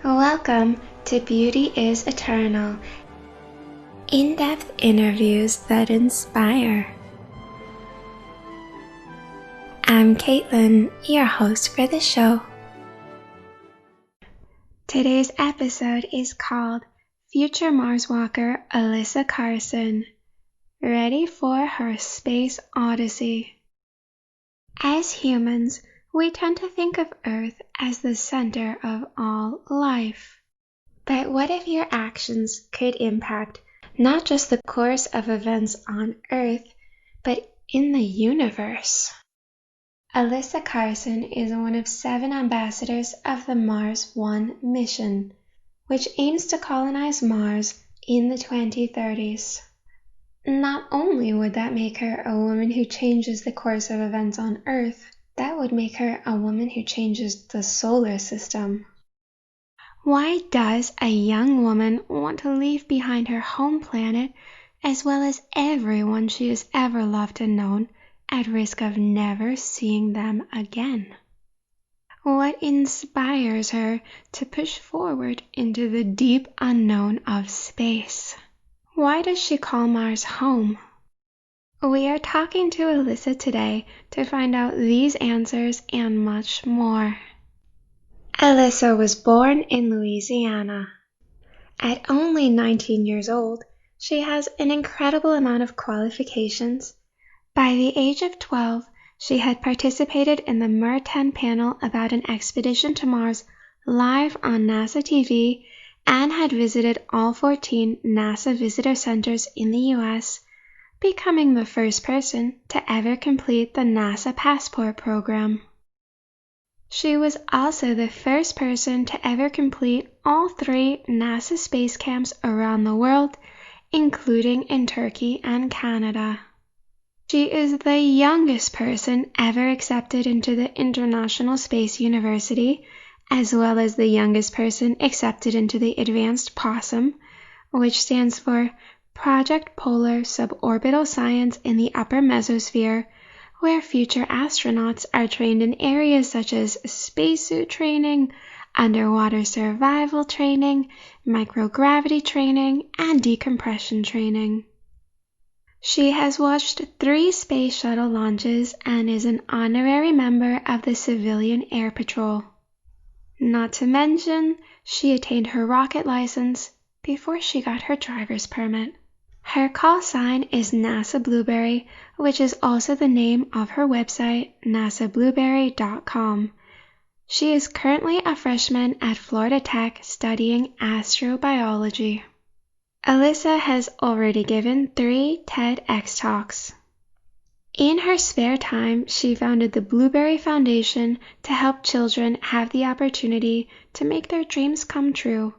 Welcome to Beauty is Eternal, in-depth interviews that inspire. I'm Caitlin, your host for the show. Today's episode is called Future Mars Walker Alyssa Carson, ready for her space odyssey. As humans, we tend to think of Earth as the center of all life. But what if your actions could impact not just the course of events on Earth, but in the universe? Alyssa Carson is one of 7 ambassadors of the Mars One mission, which aims to colonize Mars in the 2030s. Not only would that make her a woman who changes the course of events on Earth, that would make her a woman who changes the solar system. Why does a young woman want to leave behind her home planet, as well as everyone she has ever loved and known, at risk of never seeing them again? What inspires her to push forward into the deep unknown of space? Why does she call Mars home? We are talking to Alyssa today to find out these answers and much more. Alyssa was born in Louisiana. At only 19 years old, she has an incredible amount of qualifications. By the age of 12, she had participated in the Mer 10 panel about an expedition to Mars live on NASA TV and had visited all 14 NASA visitor centers in the US, becoming the first person to ever complete the NASA Passport program. She was also the first person to ever complete all 3 NASA space camps around the world, including in Turkey and Canada. She is the youngest person ever accepted into the International Space University, as well as the youngest person accepted into the Advanced POSSUM, which stands for Project Polar Suborbital Science in the Upper Mesosphere, where future astronauts are trained in areas such as spacesuit training, underwater survival training, microgravity training, and decompression training. She has watched 3 space shuttle launches and is an honorary member of the Civilian Air Patrol. Not to mention, she attained her rocket license before she got her driver's permit. Her call sign is NASA Blueberry, which is also the name of her website, nasablueberry.com. She is currently a freshman at Florida Tech studying astrobiology. Alyssa has already given 3 TEDx talks. In her spare time, she founded the Blueberry Foundation to help children have the opportunity to make their dreams come true.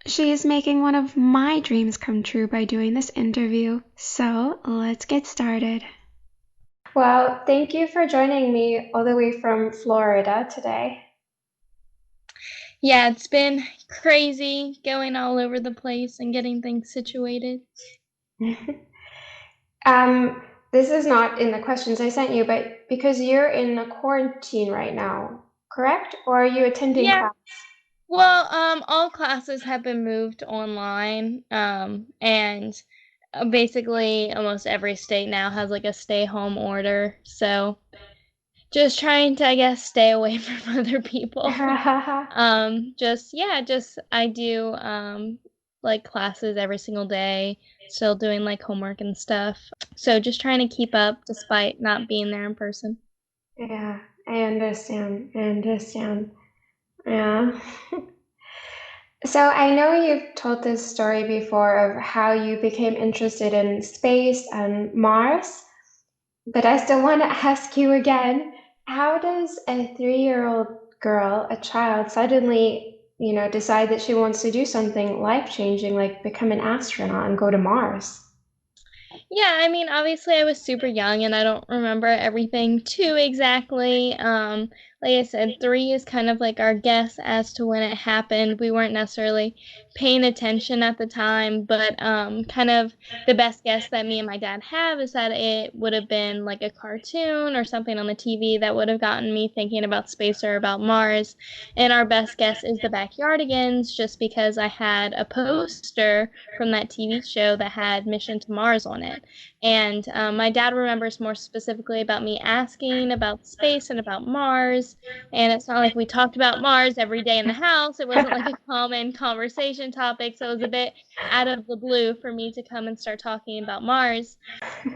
She is making one of my dreams come true by doing this interview, so let's get started. Well, thank you for joining me all the way from Florida today. Yeah, it's been crazy going all over the place and getting things situated. This is not in the questions I sent you, but because you're in a quarantine right now, correct? Or are you attending class? Well, all classes have been moved online, and basically almost every state now has like a stay-home order. So just trying to, I guess, stay away from other people. I do like classes every single day, still doing like homework and stuff. So just trying to keep up despite not being there in person. Yeah, I understand. Yeah. So I know you've told this story before of how you became interested in space and Mars, but I still want to ask you again, how does a 3-year-old girl, a child, suddenly, decide that she wants to do something life-changing like become an astronaut and go to Mars? Yeah, I mean, obviously I was super young and I don't remember everything too exactly. like I said, 3 is kind of like our guess as to when it happened. We weren't necessarily paying attention at the time, but kind of the best guess that me and my dad have is that it would have been like a cartoon or something on the TV that would have gotten me thinking about space or about Mars. And our best guess is the Backyardigans, just because I had a poster from that TV show that had Mission to Mars on it. And my dad remembers more specifically about me asking about space and about Mars. And it's not like we talked about Mars every day in the house. It wasn't like a common conversation topic. So it was a bit out of the blue for me to come and start talking about Mars.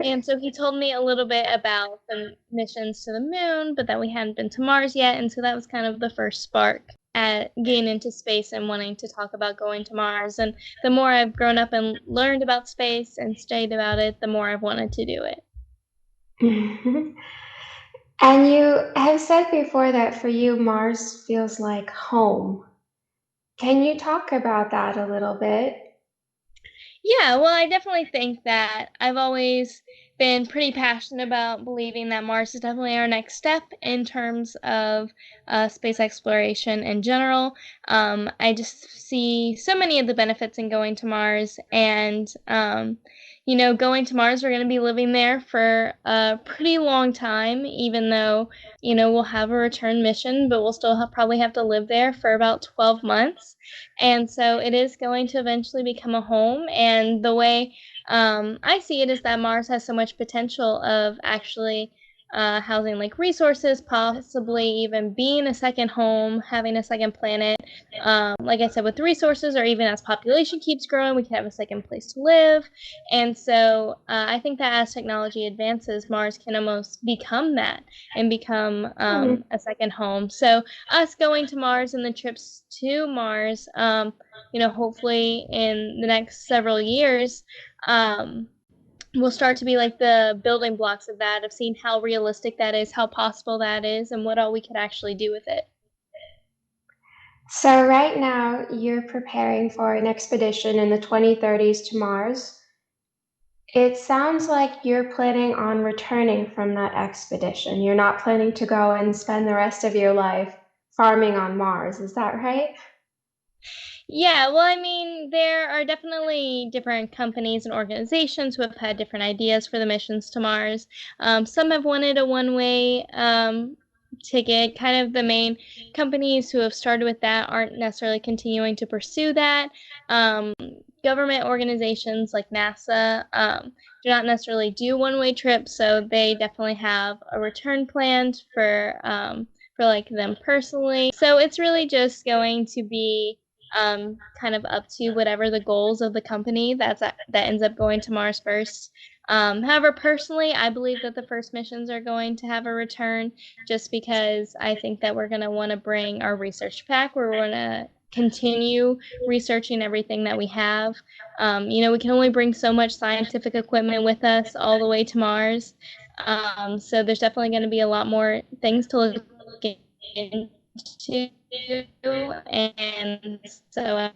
And so he told me a little bit about the missions to the moon, but that we hadn't been to Mars yet. And so that was kind of the first spark at getting into space and wanting to talk about going to Mars. And the more I've grown up and learned about space and studied about it, the more I've wanted to do it. And you have said before that for you, Mars feels like home. Can you talk about that a little bit? Yeah, well, I definitely think that I've always been pretty passionate about believing that Mars is definitely our next step in terms of space exploration in general. I just see so many of the benefits in going to Mars, and going to Mars, we're going to be living there for a pretty long time, even though we'll have a return mission, but we'll still probably have to live there for about 12 months. And so it is going to eventually become a home. And the way I see it is that Mars has so much potential of actually housing like resources, possibly even being a second home, having a second planet. Like I said, with resources, or even as population keeps growing, we can have a second place to live. And so I think that as technology advances, Mars can almost become that and become a second home. So us going to Mars and the trips to Mars, hopefully in the next several years, will start to be like the building blocks of that, of seeing how realistic that is, how possible that is, and what all we could actually do with it. So, right now, you're preparing for an expedition in the 2030s to Mars. It sounds like you're planning on returning from that expedition. You're not planning to go and spend the rest of your life farming on Mars. Is that right? Yeah, well, I mean, there are definitely different companies and organizations who have had different ideas for the missions to Mars. Some have wanted a one-way ticket. Kind of the main companies who have started with that aren't necessarily continuing to pursue that. Um, Government organizations like NASA do not necessarily do one-way trips, so they definitely have a return planned for like them personally. So it's really just going to be kind of up to whatever the goals of the company that ends up going to Mars first. However, personally, I believe that the first missions are going to have a return, just because I think that we're going to want to bring our research back. We're going to continue researching everything that we have. We can only bring so much scientific equipment with us all the way to Mars. So there's definitely going to be a lot more things to look into, and so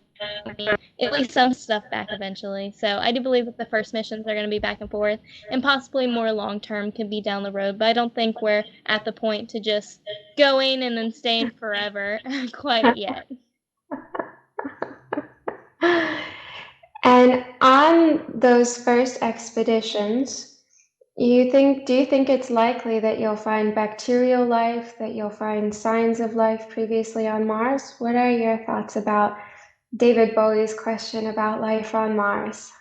at least some stuff back eventually. So I do believe that the first missions are going to be back and forth, and possibly more long term could be down the road. But I don't think we're at the point to just going and then staying forever quite yet. And on those first expeditions, do you think it's likely that you'll find bacterial life, that you'll find signs of life previously on Mars? What are your thoughts about David Bowie's question about life on Mars?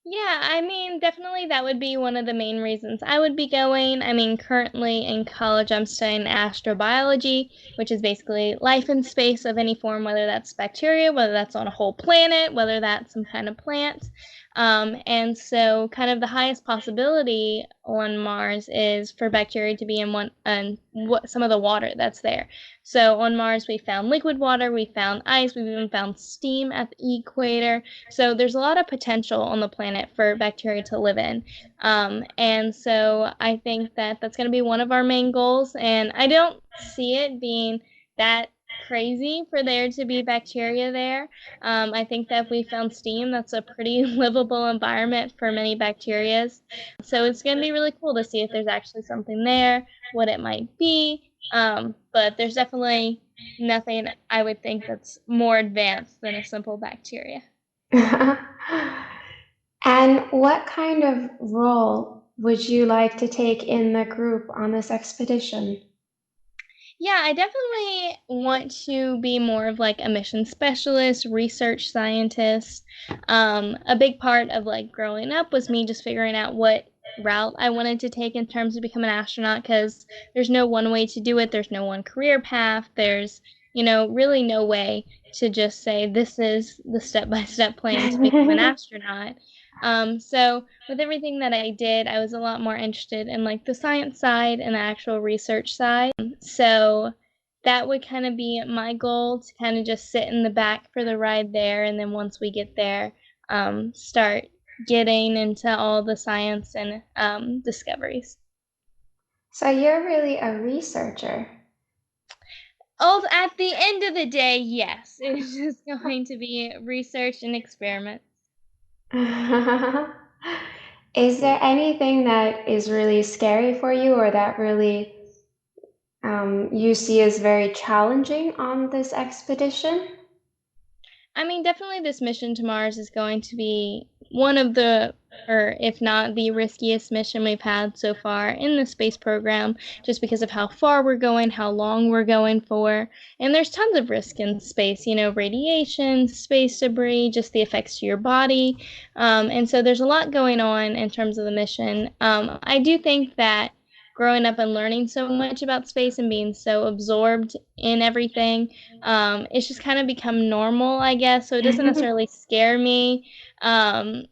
Yeah, I mean, definitely that would be one of the main reasons I would be going. I mean, currently in college, I'm studying astrobiology, which is basically life in space of any form, whether that's bacteria, whether that's on a whole planet, whether that's some kind of plant. And so, kind of the highest possibility on Mars is for bacteria to be in some of the water that's there. So on Mars, we found liquid water, we found ice, we've even found steam at the equator. So there's a lot of potential on the planet for bacteria to live in. And so I think that that's going to be one of our main goals. And I don't see it being that crazy for there to be bacteria there. I think that if we found steam, that's a pretty livable environment for many bacterias. So it's going to be really cool to see if there's actually something there, what it might be. But there's definitely nothing I would think that's more advanced than a simple bacteria. And what kind of role would you like to take in the group on this expedition? Yeah, I definitely want to be more of like a mission specialist, research scientist. A big part of like growing up was me just figuring out what route I wanted to take in terms of becoming an astronaut because there's no one way to do it. There's no one career path. There's, really no way to just say this is the step-by-step plan to become an astronaut. So with everything that I did, I was a lot more interested in like the science side and the actual research side. So that would kind of be my goal to kind of just sit in the back for the ride there. And then once we get there, start getting into all the science and discoveries. So you're really a researcher. Oh, at the end of the day, yes, it's just going to be research and experiments. Is there anything that is really scary for you or that really you see as very challenging on this expedition? I mean, definitely this mission to Mars is going to be one of the, or if not the riskiest mission we've had so far in the space program, just because of how far we're going, how long we're going for. And there's tons of risk in space, radiation, space debris, just the effects to your body. And so there's a lot going on in terms of the mission. I do think that growing up and learning so much about space and being so absorbed in everything, it's just kind of become normal, I guess. So it doesn't necessarily scare me. Um,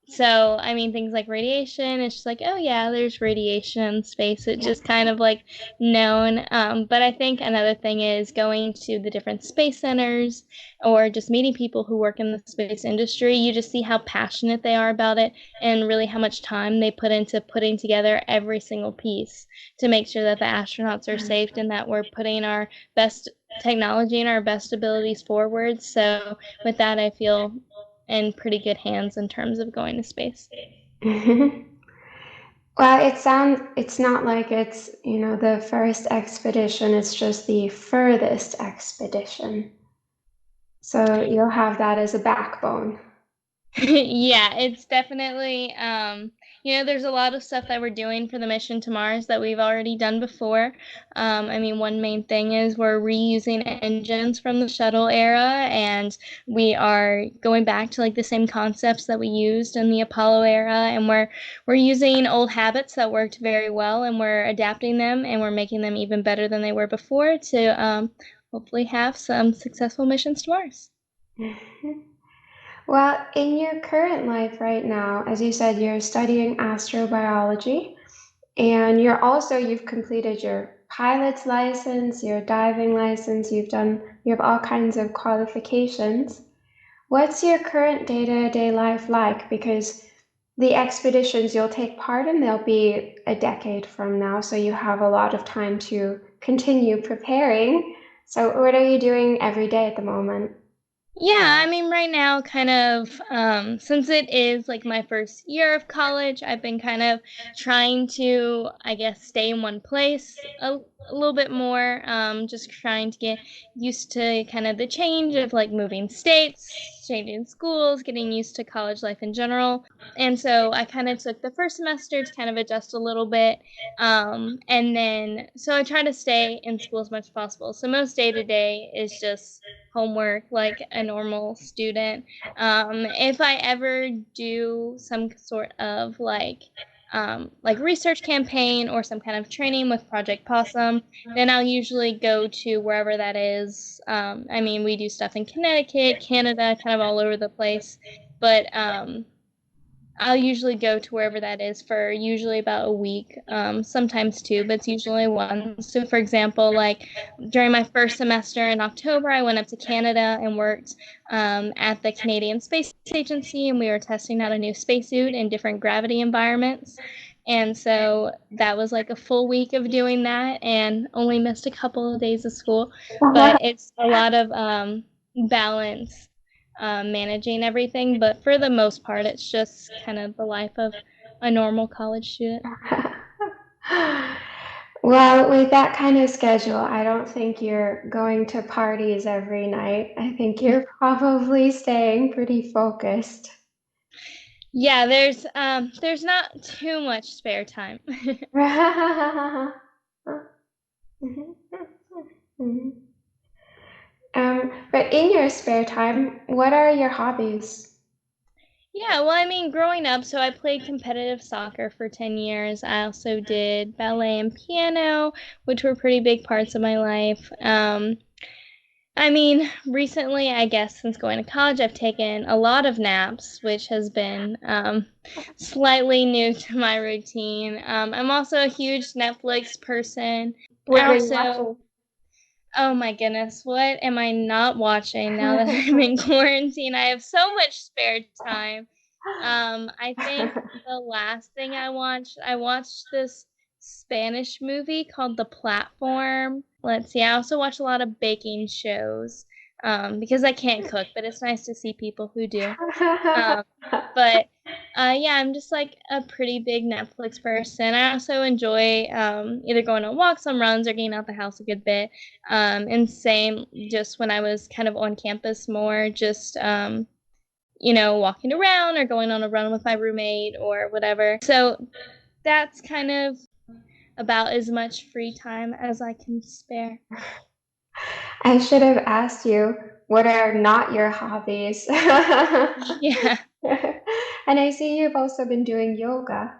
so, I mean, things like radiation, it's just like, oh yeah, there's radiation in space. It's just kind of like known. But I think another thing is going to the different space centers or just meeting people who work in the space industry. You just see how passionate they are about it and really how much time they put into putting together every single piece to make sure that the astronauts are safe and that we're putting our best technology and our best abilities forward. So with that, I feel in pretty good hands in terms of going to space. Well, it's not like it's, the first expedition, it's just the furthest expedition. So you'll have that as a backbone. Yeah, it's definitely there's a lot of stuff that we're doing for the mission to Mars that we've already done before. I mean, one main thing is we're reusing engines from the shuttle era, and we are going back to like the same concepts that we used in the Apollo era, and we're using old habits that worked very well, and we're adapting them, and we're making them even better than they were before to hopefully have some successful missions to Mars. Well, in your current life right now, as you said, you're studying astrobiology, and you've completed your pilot's license, your diving license, you have all kinds of qualifications. What's your current day-to-day life like? Because the expeditions you'll take part in, they'll be a decade from now, so you have a lot of time to continue preparing. So what are you doing every day at the moment? Yeah, I mean, right now, kind of, since it is like my first year of college, I've been kind of trying to, I guess, stay in one place a little bit more, just trying to get used to kind of the change of like moving states, changing schools, getting used to college life in general. And so I kind of took the first semester to kind of adjust a little bit. And then, so I try to stay in school as much as possible. So most day to day is just homework like a normal student. If I ever do some sort of like research campaign or some kind of training with Project Possum, then I'll usually go to wherever that is. I mean, we do stuff in Connecticut, Canada, kind of all over the place, but I'll usually go to wherever that is for usually about a week, sometimes two, but it's usually one. So, for example, like during my first semester in October, I went up to Canada and worked at the Canadian Space Agency, and we were testing out a new spacesuit in different gravity environments. And so that was like a full week of doing that and only missed a couple of days of school. But it's a lot of balance, managing everything. But for the most part, it's just kind of the life of a normal college student. Well, with that kind of schedule, I don't think you're going to parties every night. I think you're probably staying pretty focused. Yeah, there's not too much spare time. But in your spare time, what are your hobbies? Yeah, well, I mean, growing up, so I played competitive soccer for 10 years. I also did ballet and piano, which were pretty big parts of my life. I mean, recently, I guess since going to college, I've taken a lot of naps, which has been slightly new to my routine. I'm also a huge Netflix person. What I are you also, watching? oh my goodness, what am I not watching now that I'm in quarantine? I have so much spare time. I think the last thing I watched this Spanish movie called The Platform. Let's see, I also watch a lot of baking shows, because I can't cook, but it's nice to see people who do. Um, but yeah, I'm just like a pretty big Netflix person. I also enjoy either going on walks, on runs, or getting out the house a good bit. And same, just when I was kind of on campus more, just walking around or going on a run with my roommate or whatever. So that's kind of about as much free time as I can spare. I should have asked you what are not your hobbies. Yeah. And I see you've also been doing yoga.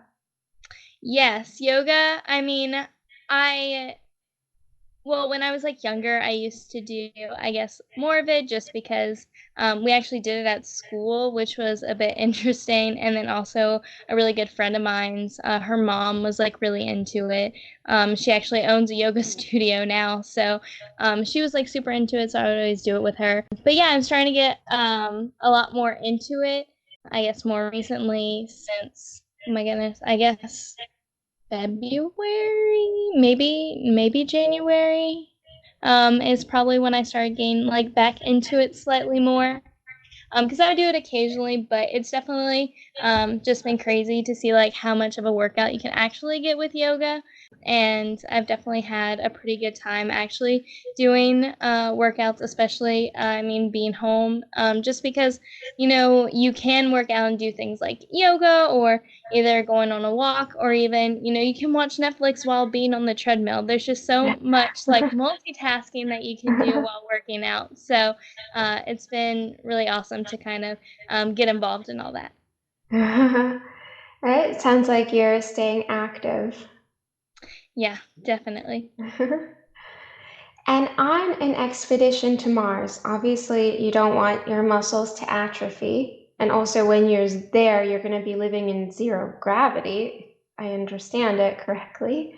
Yes, yoga. I mean, I well, when I was like younger, I used to do, I guess, more of it just because we actually did it at school, which was a bit interesting. And then also a really good friend of mine's, her mom was like really into it. She actually owns a yoga studio now, so she was like super into it. So I would always do it with her. But yeah, I'm starting to get a lot more into it. I guess more recently since, oh my goodness, I guess February, maybe January, is probably when I started getting like back into it slightly more. Because I would do it occasionally, but it's definitely just been crazy to see like how much of a workout you can actually get with yoga. And I've definitely had a pretty good time actually doing workouts, especially I mean being home, just because you can work out and do things like yoga or either going on a walk or even you can watch Netflix while being on the treadmill. There's just so much like multitasking that you can do while working out. So it's been really awesome to kind of get involved in all that. Right? Sounds like you're staying active. Yeah, definitely. And on an expedition to Mars, obviously you don't want your muscles to atrophy. And also, when you're there, you're going to be living in zero gravity. I understand it correctly.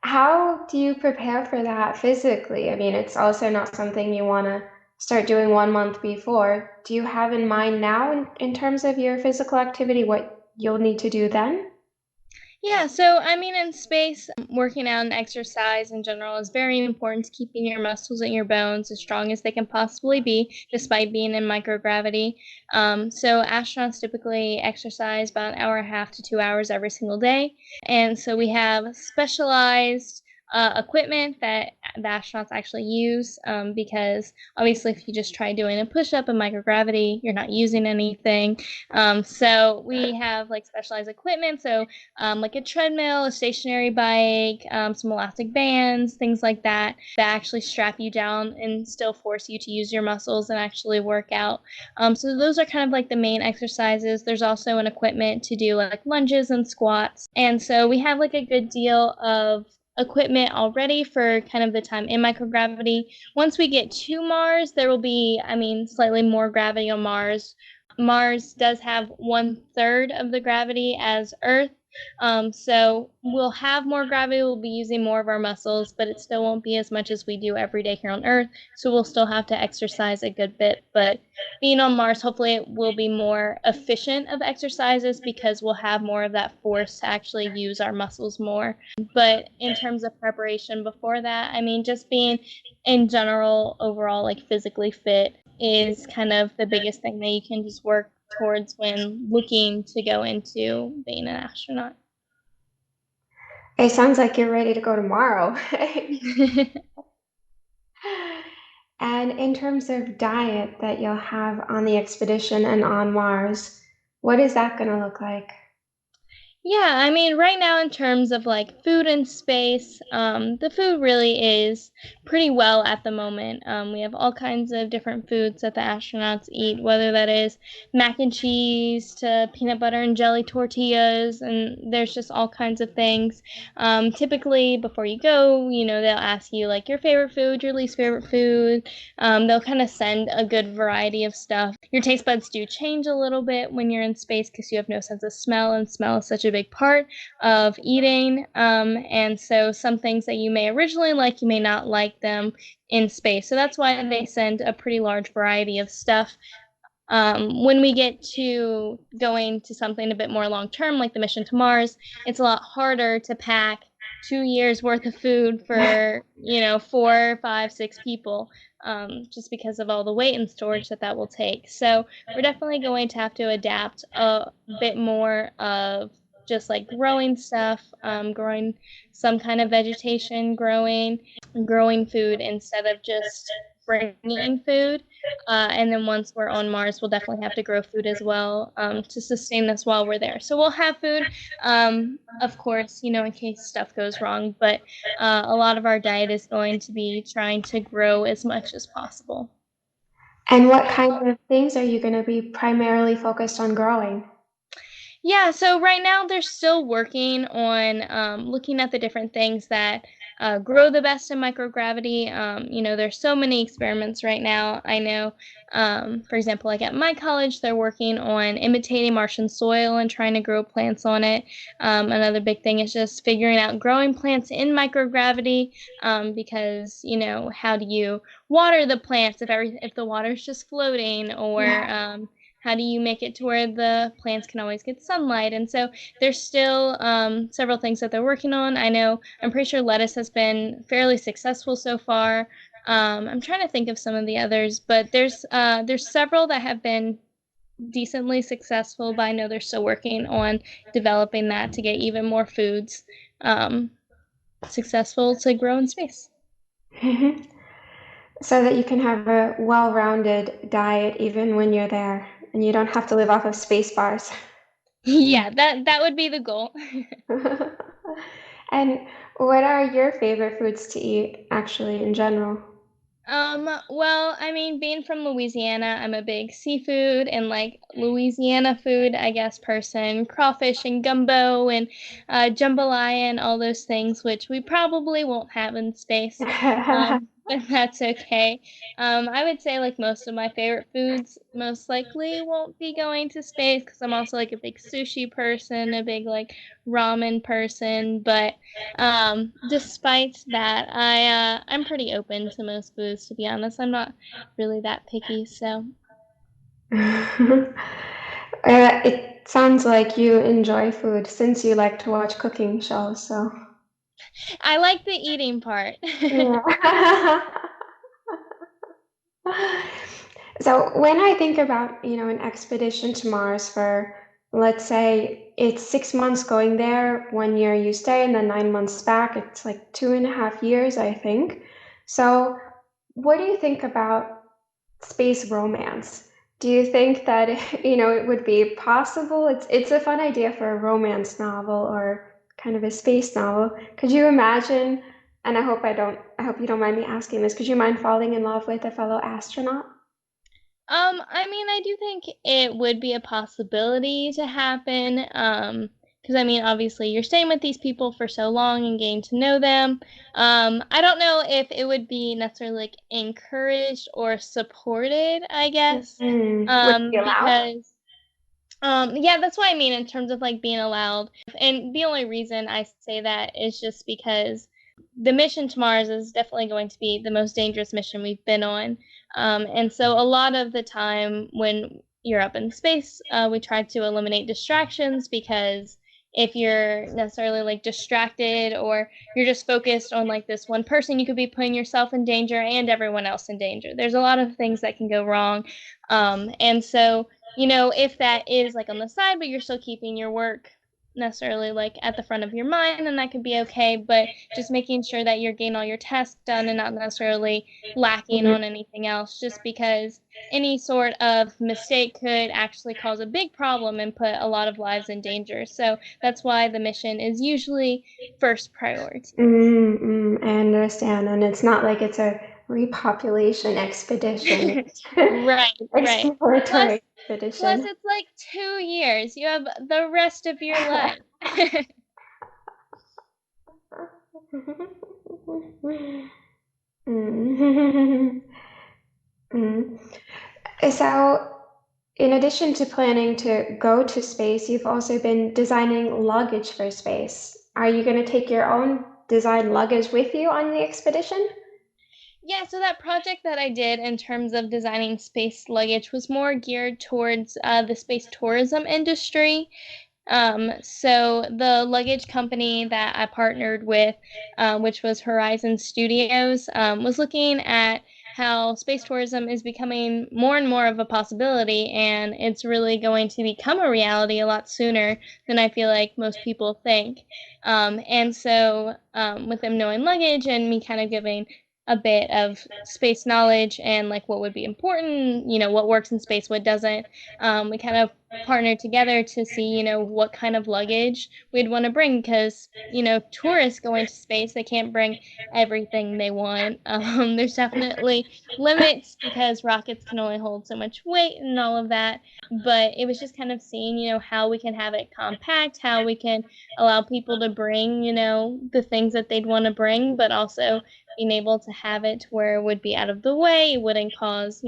How do you prepare for that physically? I mean, it's also not something you want to start doing 1 month before. Do you have in mind now, in terms of your physical activity, what you'll need to do then? Yeah, so I mean, in space, working out and exercise in general is very important to keeping your muscles and your bones as strong as they can possibly be, despite being in microgravity. So astronauts typically exercise about an hour and a half to 2 hours every single day, and so we have specialized equipment that the astronauts actually use, because obviously, if you just try doing a push-up in microgravity, you're not using anything. So we have like specialized equipment. So like a treadmill, a stationary bike, some elastic bands, things like that, that actually strap you down and still force you to use your muscles and actually work out. So those are kind of like the main exercises. There's also an equipment to do like lunges and squats. And so we have like a good deal of equipment already for kind of the time in microgravity. Once we get to Mars, there will be, I mean, slightly more gravity on Mars. Mars does have 1/3 of the gravity as Earth, So we'll have more gravity, we'll be using more of our muscles, but it still won't be as much as we do every day here on Earth. So we'll still have to exercise a good bit. But being on Mars, hopefully it will be more efficient of exercises because we'll have more of that force to actually use our muscles more. But in terms of preparation before that, I mean, just being in general, overall, like physically fit is kind of the biggest thing that you can just work towards when looking to go into being an astronaut. It sounds like you're ready to go tomorrow. And in terms of diet that you'll have on the expedition and on Mars, what is that going to look like? Yeah, I mean, right now in terms of like food and space, the food really is pretty well at the moment. We have all kinds of different foods that the astronauts eat, whether that is mac and cheese to peanut butter and jelly tortillas, and there's just all kinds of things. Typically, before you go, they'll ask you like your favorite food, your least favorite food. They'll kind of send a good variety of stuff. Your taste buds do change a little bit when you're in space because you have no sense of smell, and smell is such a big part of eating. And so some things that you may originally like, you may not like them in space. So that's why they send a pretty large variety of stuff. When we get to going to something a bit more long term, like the mission to Mars, it's a lot harder to pack 2 years worth of food for 4, 5, 6 people, just because of all the weight and storage that will take. So we're definitely going to have to adapt a bit more of just like growing stuff, growing some kind of vegetation, growing food instead of just bringing food. And then once we're on Mars, we'll definitely have to grow food as well, to sustain us while we're there. So we'll have food, of course, in case stuff goes wrong. But a lot of our diet is going to be trying to grow as much as possible. And what kind of things are you going to be primarily focused on growing? Yeah, so right now they're still working on looking at the different things that grow the best in microgravity. There's so many experiments right now. I know, for example, like at my college, they're working on imitating Martian soil and trying to grow plants on it. Another big thing is just figuring out growing plants in microgravity, because, how do you water the plants if the water is just floating, or Yeah. how do you make it to where the plants can always get sunlight? And so there's still several things that they're working on. I'm pretty sure lettuce has been fairly successful so far. I'm trying to think of some of the others, but there's several that have been decently successful, but I know they're still working on developing that to get even more foods um, successful to grow in space. So that you can have a well-rounded diet even when you're there and you don't have to live off of space bars. Yeah, that would be the goal. And what are your favorite foods to eat, actually, in general? Well, I mean, being from Louisiana, I'm a big seafood and like Louisiana food, I guess, person. Crawfish and gumbo and jambalaya and all those things, which we probably won't have in space. But that's okay. I would say like most of my favorite foods most likely won't be going to space because I'm also like a big sushi person, a big like ramen person, but despite that, I'm pretty open to most foods, to be honest. I'm not really that picky, so It sounds like you enjoy food since you like to watch cooking shows, so I like the eating part. yeah. So when I think about, an expedition to Mars for, let's say it's 6 months going there, 1 year you stay, and then 9 months back, it's like 2.5 years, I think. So what do you think about space romance? Do you think that, it would be possible? It's a fun idea for a romance novel or kind of a space novel. Could you imagine, and I hope you don't mind me asking this, could you mind falling in love with a fellow astronaut? I mean, I do think it would be a possibility to happen. Because I mean, obviously, you're staying with these people for so long and getting to know them. I don't know if it would be necessarily like encouraged or supported, I guess. Would it be allowed? Because Yeah, that's what I mean in terms of like being allowed. And the only reason I say that is just because the mission to Mars is definitely going to be the most dangerous mission we've been on. And so a lot of the time when you're up in space, we try to eliminate distractions because if you're necessarily like distracted or you're just focused on like this one person, you could be putting yourself in danger and everyone else in danger. There's a lot of things that can go wrong. And so if that is like on the side, but you're still keeping your work necessarily like at the front of your mind, then that could be okay. But just making sure that you're getting all your tasks done and not necessarily lacking on anything else, just because any sort of mistake could actually cause a big problem and put a lot of lives in danger. So that's why the mission is usually first priority. I understand. And it's not like it's a repopulation expedition. Right, right. Plus, Exploratory plus expedition. it's like 2 years. You have the rest of your life. Mm. Mm. So, in addition to planning to go to space, you've also been designing luggage for space. Are you going to take your own design luggage with you on the expedition? Yeah, so that project that I did in terms of designing space luggage was more geared towards the space tourism industry. So the luggage company that I partnered with, which was Horizon Studios, was looking at how space tourism is becoming more and more of a possibility, and it's really going to become a reality a lot sooner than I feel like most people think. And so, with them knowing luggage and me kind of giving a bit of space knowledge and like what would be important, what works in space, what doesn't, we kind of partner together to see, what kind of luggage we'd want to bring because, tourists going to space, they can't bring everything they want. There's definitely limits because rockets can only hold so much weight and all of that. But it was just kind of seeing, how we can have it compact, how we can allow people to bring, the things that they'd want to bring, but also being able to have it to where it would be out of the way, it wouldn't cause,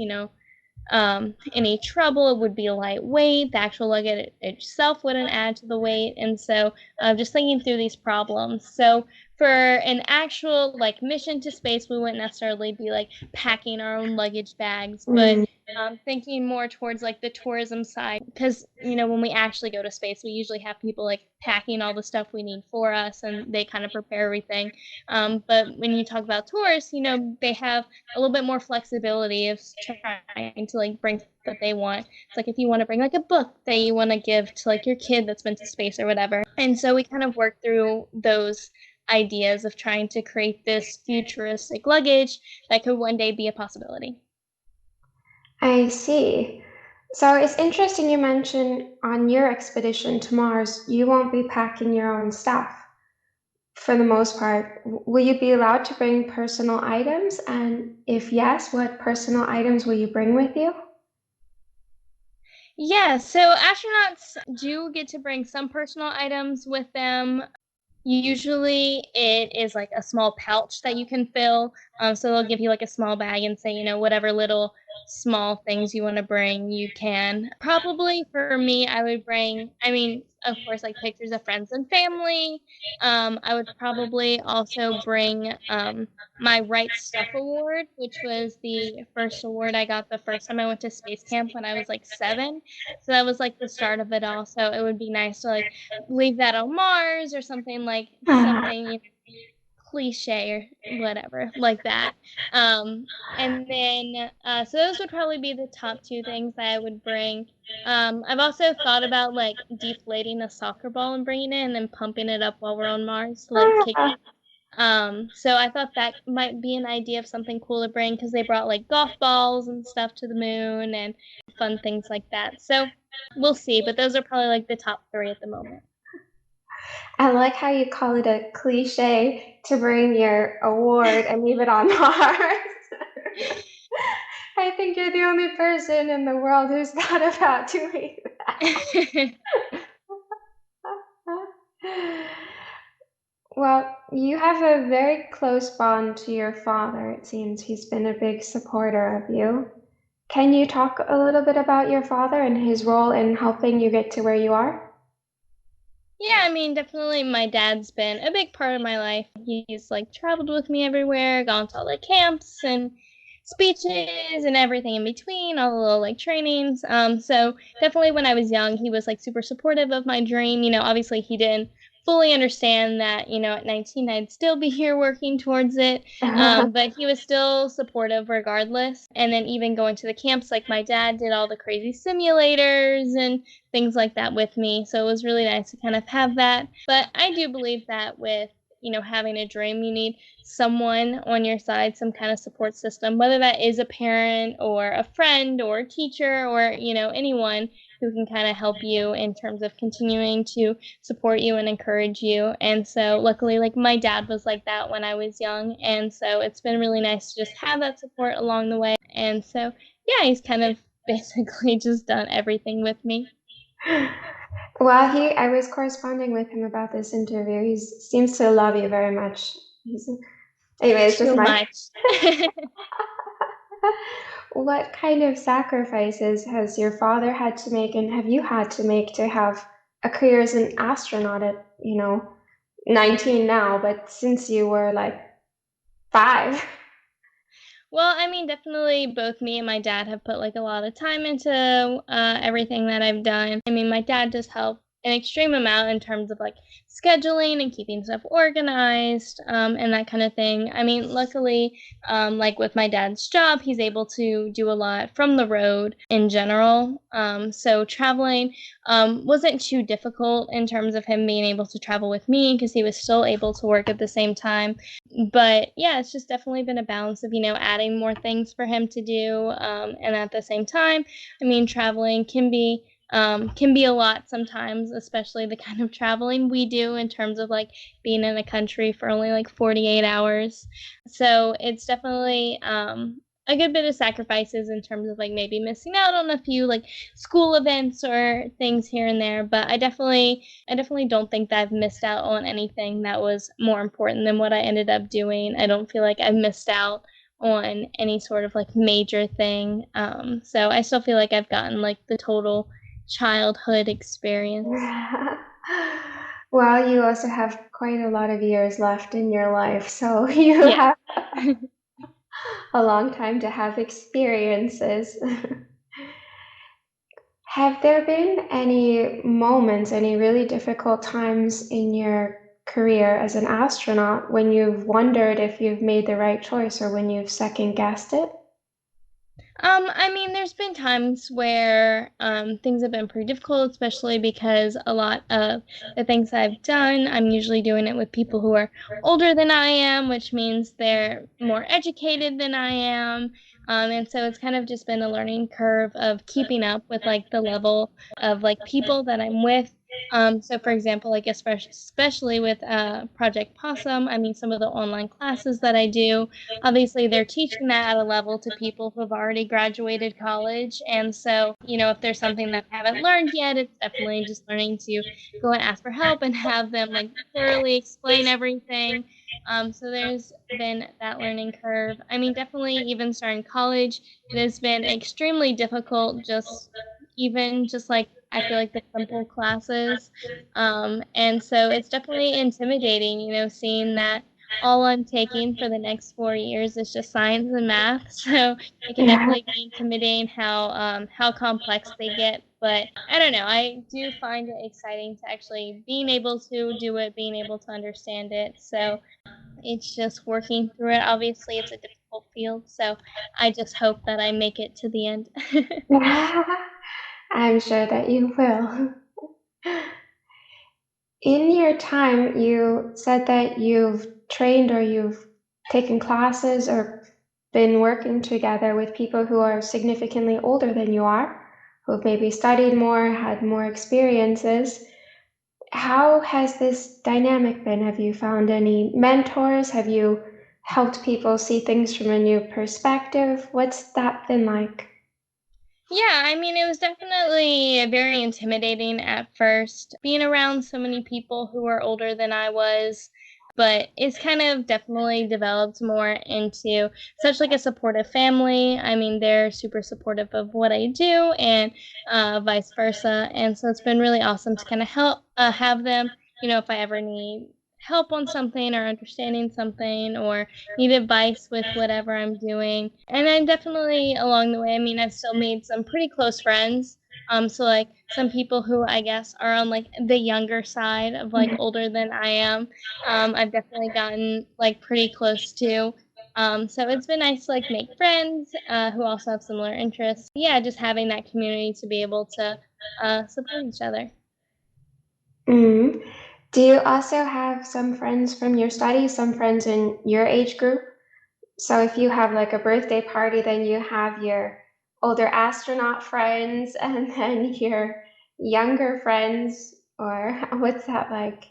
any trouble. It would be lightweight. The actual luggage itself wouldn't add to the weight. And so, just thinking through these problems. So, for an actual like mission to space, we wouldn't necessarily be like packing our own luggage bags, but Mm. thinking more towards like the tourism side, because when we actually go to space, we usually have people like packing all the stuff we need for us, and they kind of prepare everything. But when you talk about tourists, they have a little bit more flexibility of trying to like bring that they want. It's like if you want to bring like a book that you want to give to like your kid that's been to space or whatever. And so we kind of work through those ideas of trying to create this futuristic luggage that could one day be a possibility. I see. So it's interesting you mentioned on your expedition to Mars, you won't be packing your own stuff for the most part. Will you be allowed to bring personal items? And if yes, what personal items will you bring with you? Yeah, so astronauts do get to bring some personal items with them. Usually it is like a small pouch that you can fill. So they'll give you like a small bag and say, whatever little small things you want to bring, you can. Probably for me, I would bring, I mean, of course, like pictures of friends and family. I would probably also bring my Right Stuff Award, which was the first award I got the first time I went to space camp when I was like 7. So that was like the start of it all. So it would be nice to like leave that on Mars or something like Ah, something cliche or whatever like that. And then so those would probably be the top two things that I would bring. I've also thought about like deflating a soccer ball and bringing it and then pumping it up while we're on Mars to like kick ah. it. So I thought that might be an idea of something cool to bring because they brought like golf balls and stuff to the moon and fun things like that. So we'll see, but those are probably like the top three at the moment. I like how you call it a cliche to bring your award and leave it on Mars. I think you're the only person in the world who's thought about doing that. Well, you have a very close bond to your father, it seems. He's been a big supporter of you. Can you talk a little bit about your father and his role in helping you get to where you are? Yeah, I mean, definitely my dad's been a big part of my life. He's like traveled with me everywhere, gone to all the camps and speeches and everything in between, all the little like trainings. So definitely when I was young, he was like super supportive of my dream. Obviously he didn't fully understand that, at 19 I'd still be here working towards it. But he was still supportive regardless. And then even going to the camps, like my dad did all the crazy simulators and things like that with me. So it was really nice to kind of have that. But I do believe that with, having a dream, you need someone on your side, some kind of support system, whether that is a parent or a friend or a teacher or, anyone who can kind of help you in terms of continuing to support you and encourage you. And so luckily, like my dad was like that when I was young. And so it's been really nice to just have that support along the way. And so, yeah, he's kind of basically just done everything with me. Well, I was corresponding with him about this interview. He seems to love you very much. He's, anyway, it's just Too my. much. What kind of sacrifices has your father had to make, and have you had to make to have a career as an astronaut at, 19 now, but since you were like 5? Well, I mean, definitely both me and my dad have put like a lot of time into everything that I've done. I mean, my dad does help an extreme amount in terms of like scheduling and keeping stuff organized and that kind of thing. I mean, luckily, like with my dad's job, he's able to do a lot from the road in general. So traveling wasn't too difficult in terms of him being able to travel with me because he was still able to work at the same time. But yeah, it's just definitely been a balance of, adding more things for him to do. And at the same time, I mean, traveling can be a lot sometimes, especially the kind of traveling we do in terms of like being in a country for only like 48 hours. So it's definitely a good bit of sacrifices in terms of like maybe missing out on a few like school events or things here and there. But I definitely don't think that I've missed out on anything that was more important than what I ended up doing. I don't feel like I've missed out on any sort of like major thing. So I still feel like I've gotten like the total childhood experience. Well, you also have quite a lot of years left in your life, so you Yeah. have a long time to have experiences. Have there been any moments, any really difficult times in your career as an astronaut when you've wondered if you've made the right choice or when you've second guessed it? I mean, there's been times where things have been pretty difficult, especially because a lot of the things I've done, I'm usually doing it with people who are older than I am, which means they're more educated than I am. And so it's kind of just been a learning curve of keeping up with like the level of like people that I'm with. So for example, like especially with Project Possum, I mean, some of the online classes that I do, obviously they're teaching that at a level to people who've already graduated college. And so, if there's something that I haven't learned yet, it's definitely just learning to go and ask for help and have them like thoroughly explain everything. So there's been that learning curve. I mean, definitely even starting college, it has been extremely difficult, just like I feel like the simple classes. And so it's definitely intimidating, seeing that all I'm taking for the next 4 years is just science and math. So it can Yeah. definitely be intimidating how complex they get. But I don't know. I do find it exciting to actually being able to do it, being able to understand it. So it's just working through it. Obviously, it's a difficult field. So I just hope that I make it to the end. I'm sure that you will. In your time, you said that you've trained or you've taken classes or been working together with people who are significantly older than you are, who've maybe studied more, had more experiences. How has this dynamic been? Have you found any mentors? Have you helped people see things from a new perspective? What's that been like? Yeah, I mean, it was definitely very intimidating at first, being around so many people who were older than I was. but it's kind of definitely developed more into such like a supportive family. I mean, they're super supportive of what I do and vice versa. And so it's been really awesome to kind of help have them, if I ever need help on something or understanding something or need advice with whatever I'm doing. And I'm definitely along the way, I mean, I've still made some pretty close friends. So like some people who I guess are on like the younger side of like older than I am, I've definitely gotten like pretty close to. So it's been nice to like make friends who also have similar interests. Yeah, just having that community to be able to support each other. Mm. Do you also have some friends from your studies, some friends in your age group? So if you have like a birthday party, then you have your older astronaut friends and then your younger friends, or what's that like?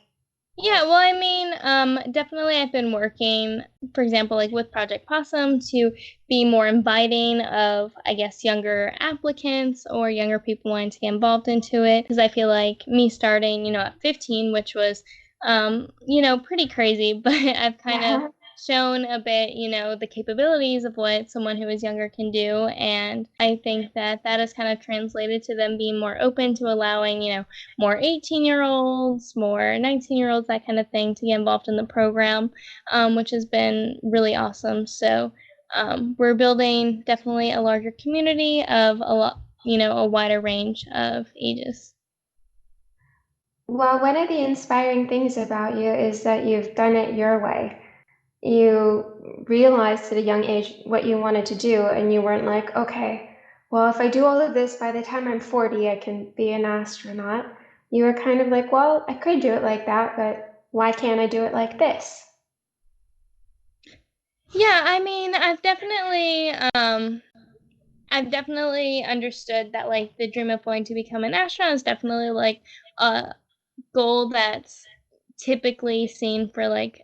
Yeah, well, I mean, definitely I've been working, for example, like with Project Possum to be more inviting of, I guess, younger applicants or younger people wanting to get involved into it. Because I feel like me starting, at 15, which was, pretty crazy, but I've kind of shown a bit, the capabilities of what someone who is younger can do. And I think that that has kind of translated to them being more open to allowing, more 18-year-olds, more 19-year-olds, that kind of thing, to get involved in the program, which has been really awesome. So we're building definitely a larger community of a lot, a wider range of ages. Well, one of the inspiring things about you is that you've done it your way. You realized at a young age what you wanted to do, and you weren't like, okay, well, if I do all of this by the time I'm 40, I can be an astronaut. You were kind of like, well, I could do it like that, but why can't I do it like this? Yeah, I mean, I've definitely understood that like the dream of wanting to become an astronaut is definitely like a goal that's typically seen for like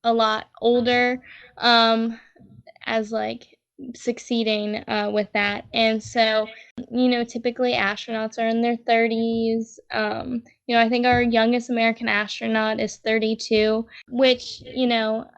a lot older as like succeeding with that. And so, typically astronauts are in their 30s. I think our youngest American astronaut is 32, which,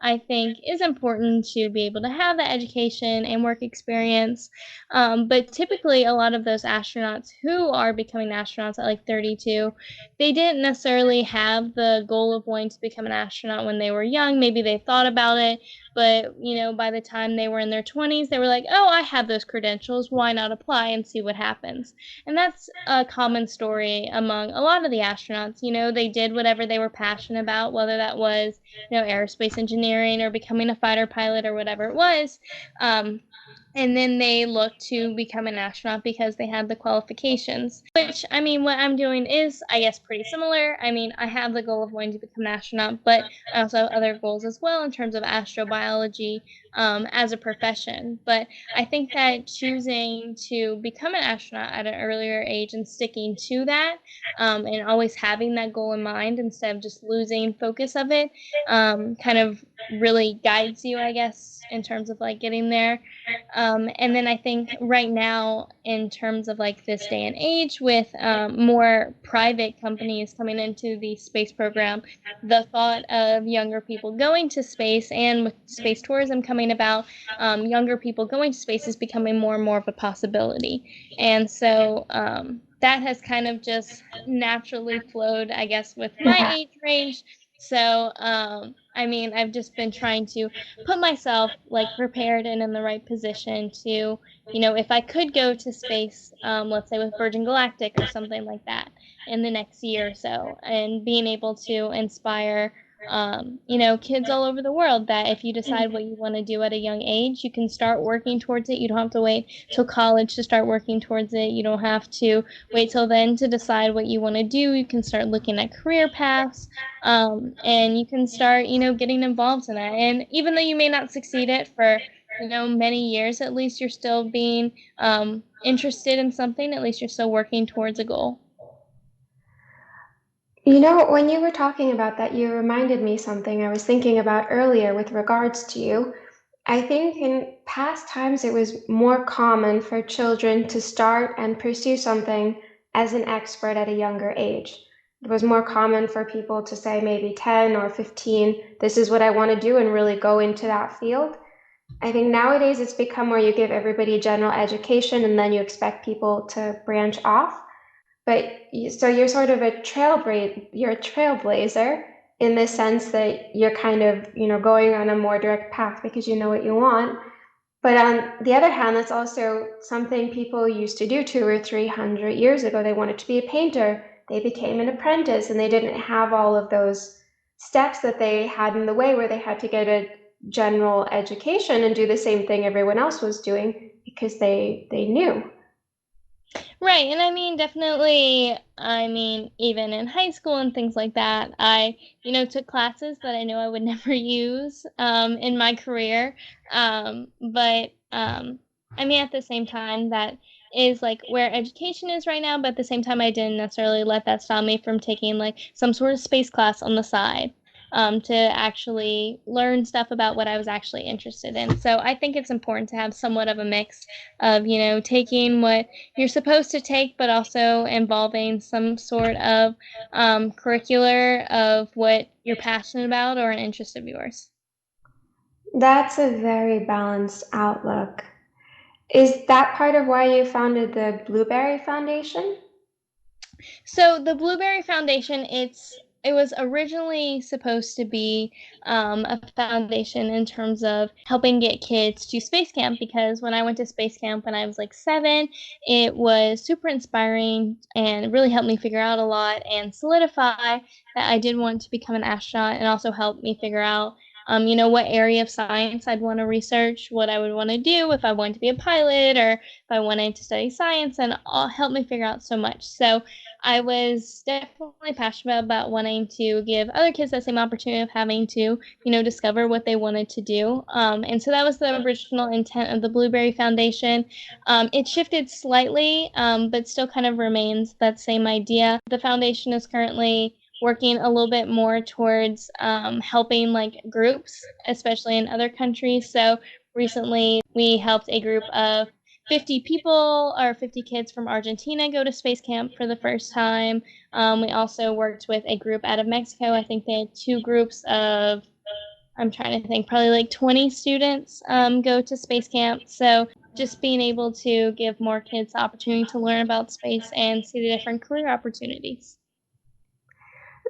I think is important to be able to have that education and work experience. But typically, a lot of those astronauts who are becoming astronauts at like 32, they didn't necessarily have the goal of wanting to become an astronaut when they were young. Maybe they thought about it, but, by the time they were in their 20s, they were like, "Oh, I have those credentials. Why not apply and see what happens?" And that's a common story among a lot of the astronauts. They did whatever they were passionate about, whether that was, aerospace engineering or becoming a fighter pilot or whatever it was. Um, and then they looked to become an astronaut because they had the qualifications, which, I mean, what I'm doing is, I guess, pretty similar. I mean, I have the goal of wanting to become an astronaut, but I also have other goals as well in terms of astrobiology as a profession. But I think that choosing to become an astronaut at an earlier age and sticking to that, and always having that goal in mind instead of just losing focus of it, kind of really guides you, I guess, in terms of like getting there. And then I think right now, in terms of like this day and age, with more private companies coming into the space program, the thought of younger people going to space and with space tourism coming about, younger people going to space is becoming more and more of a possibility. And so that has kind of just naturally flowed, I guess, with my Yeah. age range. So, I mean, I've just been trying to put myself like prepared and in the right position to, if I could go to space, let's say with Virgin Galactic or something like that in the next year or so, and being able to inspire, kids all over the world that if you decide what you want to do at a young age, you can start working towards it. You don't have to wait till college to start working towards it. You don't have to wait till then to decide what you want to do. You can start looking at career paths, and you can start, getting involved in that. And even though you may not succeed it for, many years, at least you're still being interested in something. At least you're still working towards a goal. You know, when you were talking about that, you reminded me something I was thinking about earlier with regards to you. I think in past times it was more common for children to start and pursue something as an expert at a younger age. it was more common for people to say maybe 10 or 15, this is what I want to do, and really go into that field. I think nowadays it's become where you give everybody general education and then you expect people to branch off. But so you're sort of you're a trailblazer in the sense that you're kind of, going on a more direct path because you know what you want. But on the other hand, that's also something people used to do 200 or 300 years ago. They wanted to be a painter. They became an apprentice and they didn't have all of those steps that they had in the way where they had to get a general education and do the same thing everyone else was doing because they knew. Right, and I mean, definitely, even in high school and things like that, I, took classes that I know I would never use in my career. But at the same time, that is like where education is right now, but at the same time, I didn't necessarily let that stop me from taking like some sort of space class on the side. To actually learn stuff about what I was actually interested in. So I think it's important to have somewhat of a mix of, taking what you're supposed to take, but also involving some sort of curricular of what you're passionate about or an interest of yours. That's a very balanced outlook. Is that part of why you founded the Blueberry Foundation? So the Blueberry Foundation, it was originally supposed to be a foundation in terms of helping get kids to space camp because when I went to space camp when I was like 7, it was super inspiring and really helped me figure out a lot and solidify that I did want to become an astronaut and also helped me figure out what area of science I'd want to research, what I would want to do if I wanted to be a pilot or if I wanted to study science, and all helped me figure out so much. So I was definitely passionate about wanting to give other kids that same opportunity of having to, discover what they wanted to do. And so that was the original intent of the Blueberry Foundation. It shifted slightly, but still kind of remains that same idea. The foundation is currently working a little bit more towards helping like groups, especially in other countries. So recently we helped a group of 50 people or 50 kids from Argentina go to space camp for the first time. We also worked with a group out of Mexico. I think they had 2 groups of, I'm trying to think, probably like 20 students go to space camp. So just being able to give more kids the opportunity to learn about space and see the different career opportunities.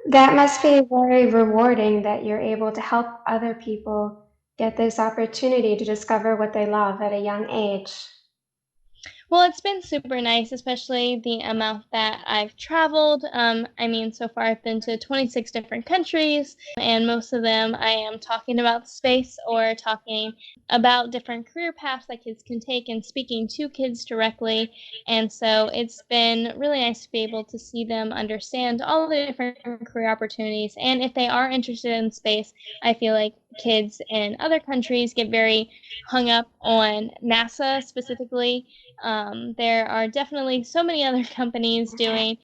That must be very rewarding that you're able to help other people get this opportunity to discover what they love at a young age. Well, it's been super nice, especially the amount that I've traveled. So far I've been to 26 different countries, and most of them I am talking about space or talking about different career paths that kids can take and speaking to kids directly. And so it's been really nice to be able to see them understand all the different career opportunities. And if they are interested in space, I feel like kids in other countries get very hung up on NASA specifically. There are definitely so many other companies doing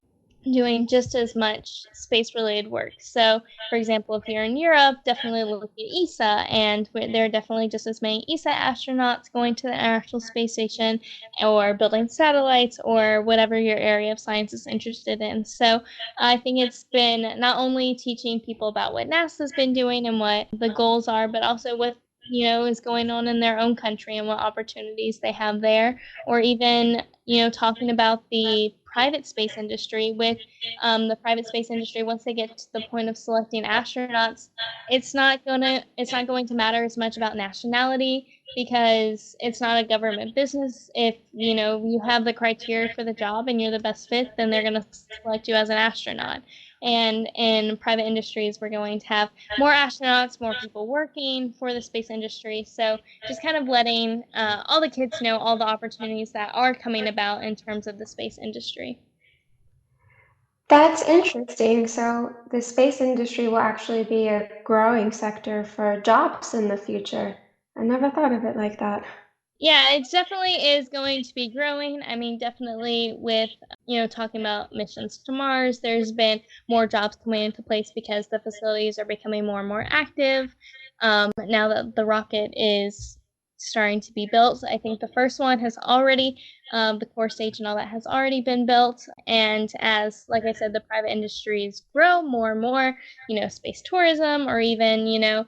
just as much space related work. So, for example, if you're in Europe, definitely look at ESA, and there are definitely just as many ESA astronauts going to the International Space Station or building satellites or whatever your area of science is interested in. So, I think it's been not only teaching people about what NASA's been doing and what the goals are, but also what is going on in their own country and what opportunities they have there, or even talking about the private space industry with the private space industry. Once they get to the point of selecting astronauts, it's not going to matter as much about nationality because it's not a government business. If you have the criteria for the job and you're the best fit, then they're going to select you as an astronaut. And in private industries, we're going to have more astronauts, more people working for the space industry. So just kind of letting all the kids know all the opportunities that are coming about in terms of the space industry. That's interesting. So the space industry will actually be a growing sector for jobs in the future. I never thought of it like that. Yeah, it definitely is going to be growing. Definitely with, talking about missions to Mars, there's been more jobs coming into place because the facilities are becoming more and more active. Now that the rocket is starting to be built. I think the first one has already, the core stage and all that has already been built. And as, like I said, the private industries grow more and more, space tourism, or even,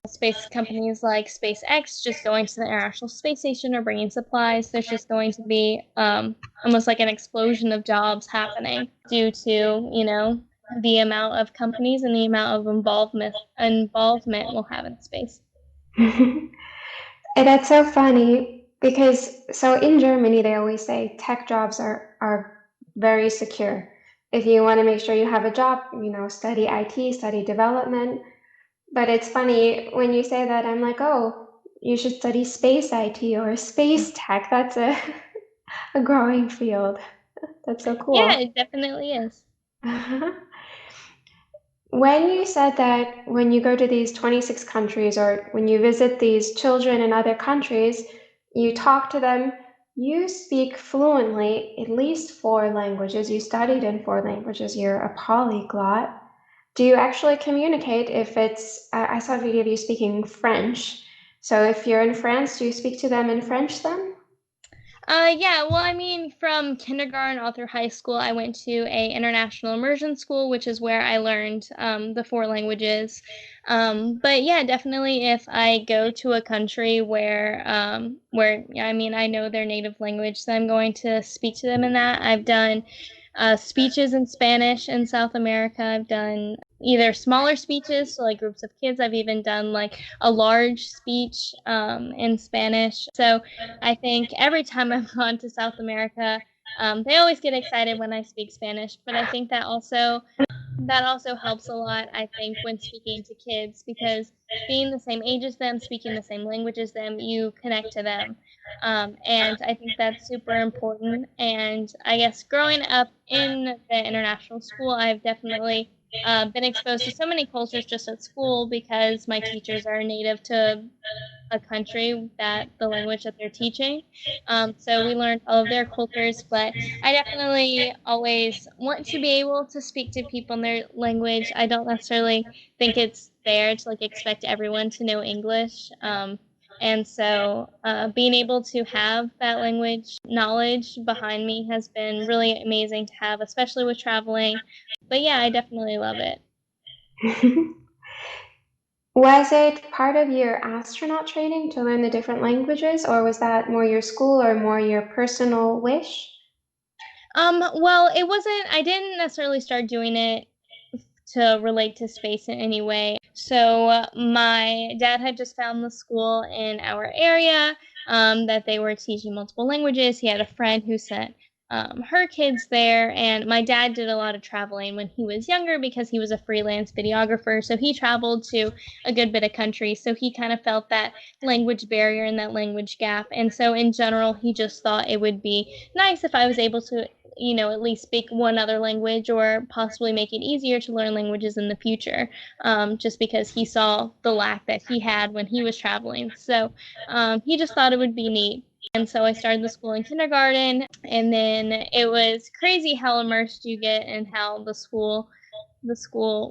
space companies like SpaceX just going to the International Space Station or bringing supplies, there's just going to be almost like an explosion of jobs happening due to, the amount of companies and the amount of involvement we'll have in space. And that's so funny because in Germany they always say tech jobs are very secure. If you want to make sure you have a job, study IT, study development. But it's funny when you say that, I'm like, oh, you should study space IT or space tech. That's a a growing field. That's so cool. Yeah, it definitely is. When you said that when you go to these 26 countries or when you visit these children in other countries, you talk to them, you speak fluently at least 4 languages. You studied in 4 languages. You're a polyglot. Do you actually communicate if it's, I saw a video of you speaking French. So if you're in France, do you speak to them in French then? Yeah, well, I mean, from kindergarten all through high school, I went to a international immersion school, which is where I learned the 4 languages. But yeah, definitely, if I go to a country where I mean, I know their native language, so I'm going to speak to them in that. I've done speeches in Spanish in South America. I've done either smaller speeches, so like groups of kids. I've even done like a large speech in Spanish. So I think every time I've gone to South America, they always get excited when I speak Spanish. But I think that also helps a lot, I think, when speaking to kids, because being the same age as them, speaking the same language as them, you connect to them. And I think that's super important. And I guess growing up in the international school, I've definitely been exposed to so many cultures just at school because my teachers are native to a country that the language that they're teaching. So we learned all of their cultures, but I definitely always want to be able to speak to people in their language. I don't necessarily think it's fair to like expect everyone to know English. And so being able to have that language knowledge behind me has been really amazing to have, especially with traveling. But yeah, I definitely love it. Was it part of your astronaut training to learn the different languages, or was that more your school or more your personal wish? Well, I didn't necessarily start doing it to relate to space in any way. So my dad had just found the school in our area that they were teaching multiple languages. He had a friend who sent her kids there, and my dad did a lot of traveling when he was younger because he was a freelance videographer. So he traveled to a good bit of countries. So he kind of felt that language barrier and that language gap. And so in general, he just thought it would be nice if I was able to at least speak one other language or possibly make it easier to learn languages in the future, just because he saw the lack that he had when he was traveling. So he just thought it would be neat. And so I started the school in kindergarten, and then it was crazy how immersed you get and how the school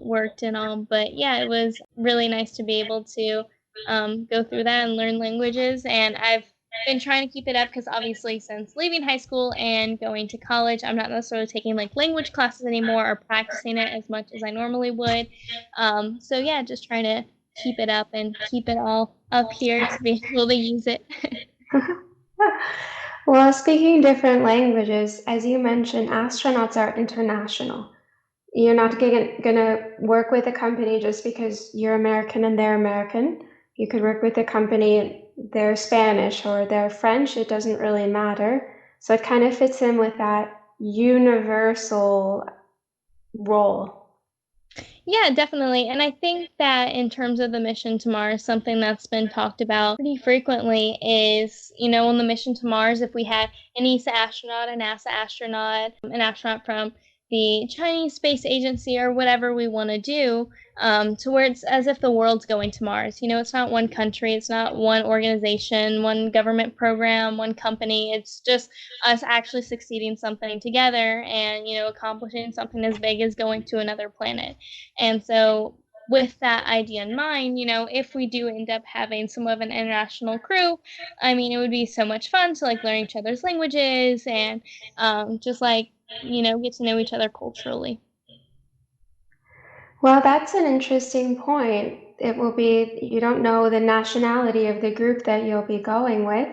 worked and all. But yeah, it was really nice to be able to go through that and learn languages. And I've been trying to keep it up because obviously since leaving high school and going to college, I'm not necessarily taking like language classes anymore or practicing it as much as I normally would. So yeah, just trying to keep it up and keep it all up here to be able to use it. Well, speaking different languages, as you mentioned, astronauts are international. You're not gonna work with a company just because you're American and they're American. You could work with a company, they're Spanish or they're French, it doesn't really matter. So it kind of fits in with that universal role. Yeah, definitely. And I think that in terms of the mission to Mars, something that's been talked about pretty frequently is, on the mission to Mars, if we had an ESA astronaut, a NASA astronaut, an astronaut from the Chinese Space Agency or whatever we want to do, to where it's as if the world's going to Mars. It's not one country, it's not one organization, one government program, one company. It's just us actually succeeding something together and, accomplishing something as big as going to another planet. And so with that idea in mind, if we do end up having some of an international crew, I mean, it would be so much fun to like learn each other's languages and just like, get to know each other culturally. Well, that's an interesting point. It will be, you don't know the nationality of the group that you'll be going with.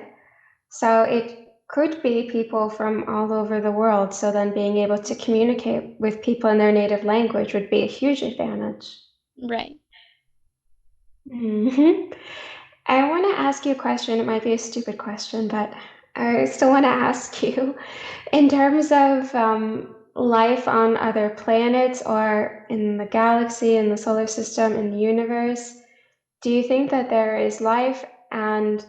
So it could be people from all over the world. So then being able to communicate with people in their native language would be a huge advantage. Right. hmm I want to ask you a question. It might be a stupid question, but I still want to ask you in terms of life on other planets or in the galaxy, in the solar system, in the universe, do you think that there is life and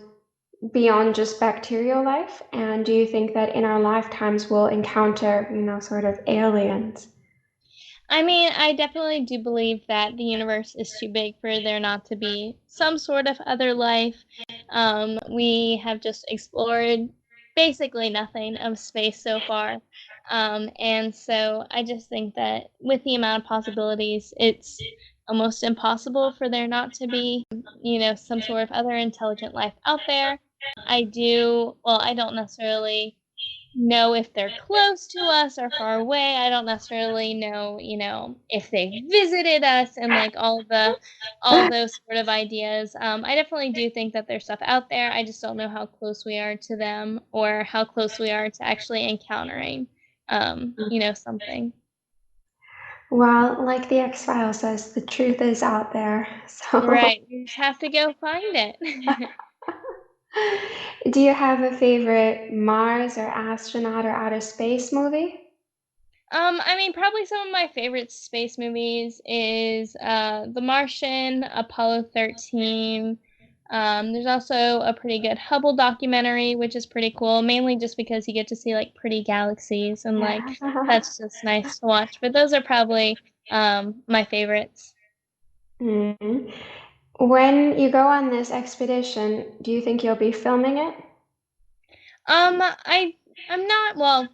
beyond just bacterial life? And do you think that in our lifetimes we'll encounter, sort of aliens? I mean, I definitely do believe that the universe is too big for there not to be some sort of other life. We have just explored basically nothing of space so far. And so I just think that with the amount of possibilities, it's almost impossible for there not to be, some sort of other intelligent life out there. I don't necessarily know if they're close to us or far away. I don't necessarily know, if they visited us and like all those sort of ideas. I definitely do think that there's stuff out there. I just don't know how close we are to them or how close we are to actually encountering something. Well, like the X Files says, the truth is out there. So, Right. We just have to go find it. do you have a favorite Mars or astronaut or outer space movie? I mean, probably some of my favorite space movies is The Martian, Apollo 13. There's also a pretty good Hubble documentary, which is pretty cool, mainly just because you get to see like pretty galaxies and like that's just nice to watch. But those are probably my favorites. Mhm. When you go on this expedition, do you think you'll be filming it? I'm not well.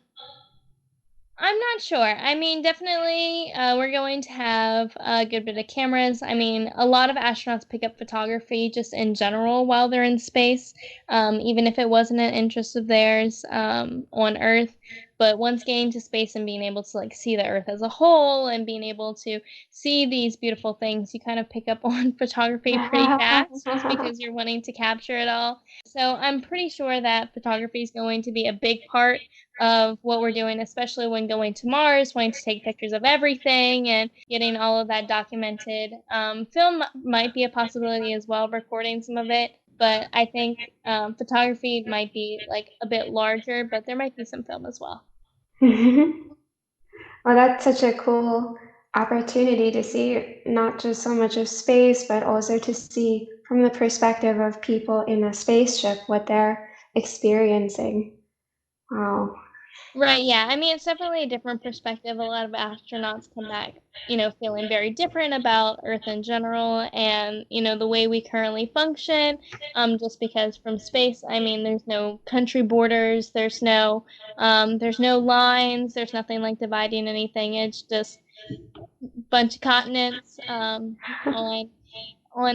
I'm not sure. I mean, definitely, we're going to have a good bit of cameras. I mean, a lot of astronauts pick up photography just in general while they're in space, even if it wasn't an interest of theirs on Earth. But once getting to space and being able to like see the Earth as a whole and being able to see these beautiful things, you kind of pick up on photography pretty fast just because you're wanting to capture it all. So I'm pretty sure that photography is going to be a big part of what we're doing, especially when going to Mars, wanting to take pictures of everything and getting all of that documented. Film might be a possibility as well, recording some of it, but I think photography might be like a bit larger, but there might be some film as well. Well, that's such a cool opportunity to see not just so much of space, but also to see from the perspective of people in a spaceship what they're experiencing. Wow. Right, yeah. I mean, it's definitely a different perspective. A lot of astronauts come back, feeling very different about Earth in general and, the way we currently function. Just because from space, I mean, there's no country borders, there's no lines, there's nothing like dividing anything. It's just a bunch of continents, on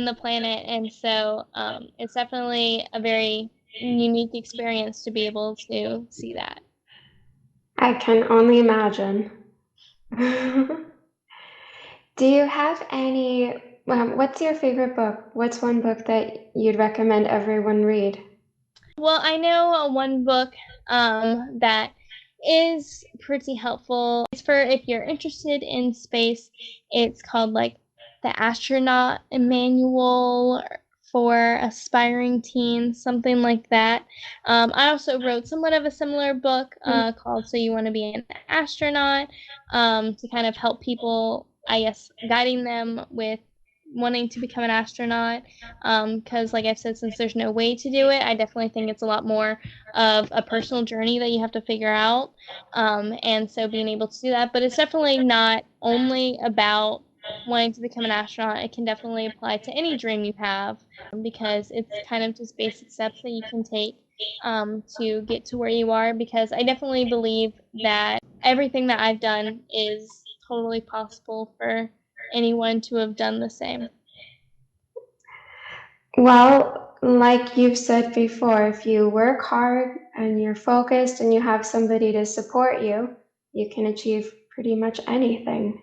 the planet. And so, it's definitely a very unique experience to be able to see that. I can only imagine. Do you have any, what's your favorite book? What's one book that you'd recommend everyone read? Well, I know one book that is pretty helpful. It's for if you're interested in space. It's called like the Astronaut Manual for Aspiring Teens, something like that. I also wrote somewhat of a similar book called So You Want to Be an Astronaut to kind of help people, I guess, guiding them with wanting to become an astronaut because like I've said, since there's no way to do it, I definitely think it's a lot more of a personal journey that you have to figure out. And so being able to do that, but it's definitely not only about wanting to become an astronaut. It can definitely apply to any dream you have because it's kind of just basic steps that you can take to get to where you are, because I definitely believe that everything that I've done is totally possible for anyone to have done the same. Well, like you've said before, if you work hard and you're focused and you have somebody to support you, you can achieve pretty much anything.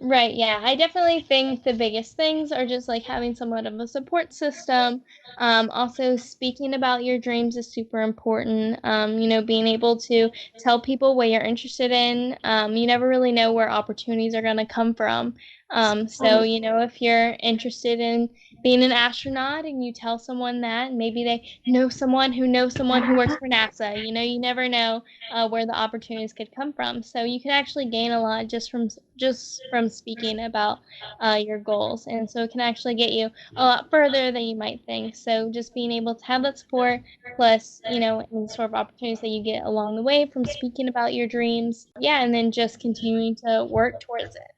Right, yeah. I definitely think the biggest things are just like having somewhat of a support system. Also, speaking about your dreams is super important. Being able to tell people what you're interested in. You never really know where opportunities are going to come from. So, if you're interested in being an astronaut and you tell someone that, and maybe they know someone who knows someone who works for NASA, you never know where the opportunities could come from. So you can actually gain a lot just from speaking about your goals, and so it can actually get you a lot further than you might think. So just being able to have that support, plus any sort of opportunities that you get along the way from speaking about your dreams, yeah, and then just continuing to work towards it.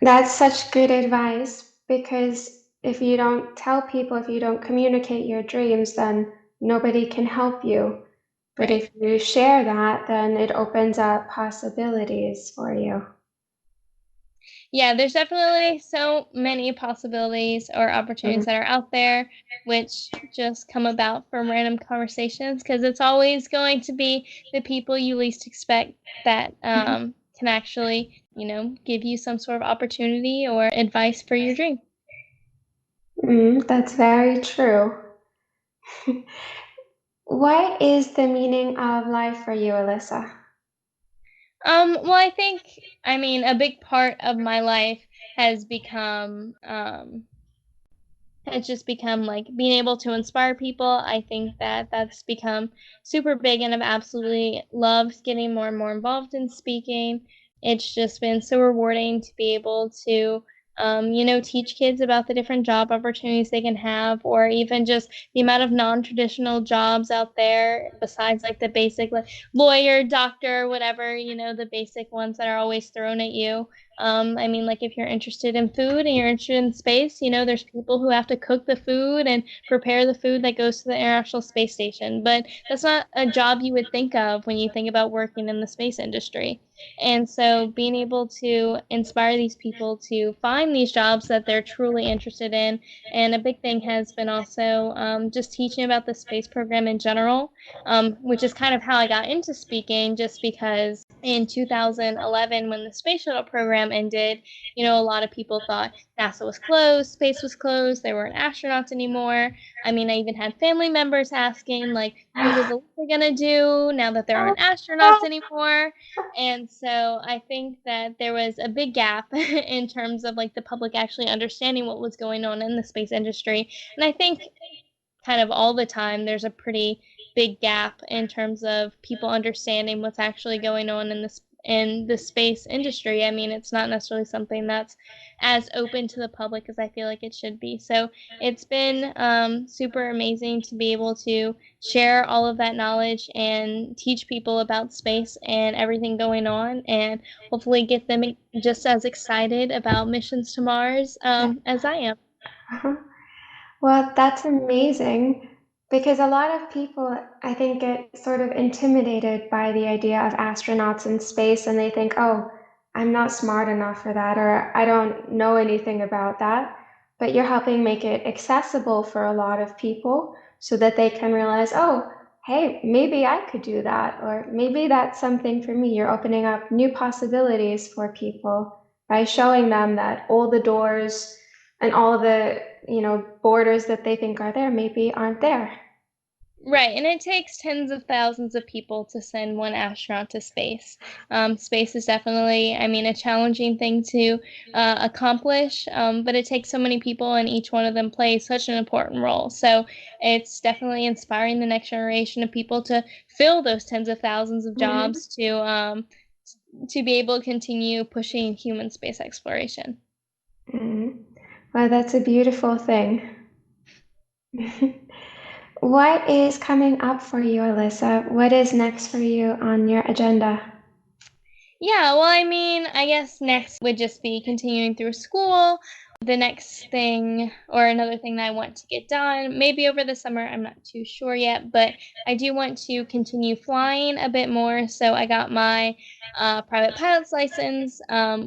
That's such good advice because if you don't tell people, if you don't communicate your dreams, then nobody can help you. But Right. if you share that, then it opens up possibilities for you. Yeah, there's definitely so many possibilities or opportunities Mhm. that are out there, which just come about from random conversations because it's always going to be the people you least expect that can actually, give you some sort of opportunity or advice for your dream. That's very true. What is the meaning of life for you, Alyssa? Well, I mean, a big part of my life has become it's just become like being able to inspire people. I think that that's become super big, and I've absolutely loved getting more and more involved in speaking. It's just been so rewarding to be able to, teach kids about the different job opportunities they can have, or even just the amount of non traditional jobs out there besides like the basic like lawyer, doctor, whatever, the basic ones that are always thrown at you. I mean, like if you're interested in food and you're interested in space, there's people who have to cook the food and prepare the food that goes to the International Space Station. But that's not a job you would think of when you think about working in the space industry. And so being able to inspire these people to find these jobs that they're truly interested in. And a big thing has been also just teaching about the space program in general, which is kind of how I got into speaking, just because in 2011 when the space shuttle program ended, a lot of people thought NASA was closed, space was closed, there weren't astronauts anymore. I mean, I even had family members asking like, what was Alyssa gonna do now that there aren't astronauts anymore? And so I think that there was a big gap in terms of like the public actually understanding what was going on in the space industry. And I think kind of all the time there's a pretty big gap in terms of people understanding what's actually going on in the space industry. I mean, it's not necessarily something that's as open to the public as I feel like it should be. So it's been super amazing to be able to share all of that knowledge and teach people about space and everything going on, and hopefully get them just as excited about missions to Mars as I am. Well, that's amazing because a lot of people, I think, get sort of intimidated by the idea of astronauts in space and they think, oh, I'm not smart enough for that or I don't know anything about that. But you're helping make it accessible for a lot of people so that they can realize, oh, hey, maybe I could do that or maybe that's something for me. You're opening up new possibilities for people by showing them that all the doors and all the borders that they think are there maybe aren't there. Right, and it takes tens of thousands of people to send one astronaut to space. Space is definitely, I mean, a challenging thing to accomplish, but it takes so many people, and each one of them plays such an important role. So it's definitely inspiring the next generation of people to fill those tens of thousands of Mhm. jobs to be able to continue pushing human space exploration. Mhm. Well, that's a beautiful thing. What is coming up for you, Alyssa? What is next for you on your agenda? Yeah, well, I mean, I guess next would just be continuing through school. The next thing or another thing that I want to get done, maybe over the summer, I'm not too sure yet, but I do want to continue flying a bit more. So I got my private pilot's license,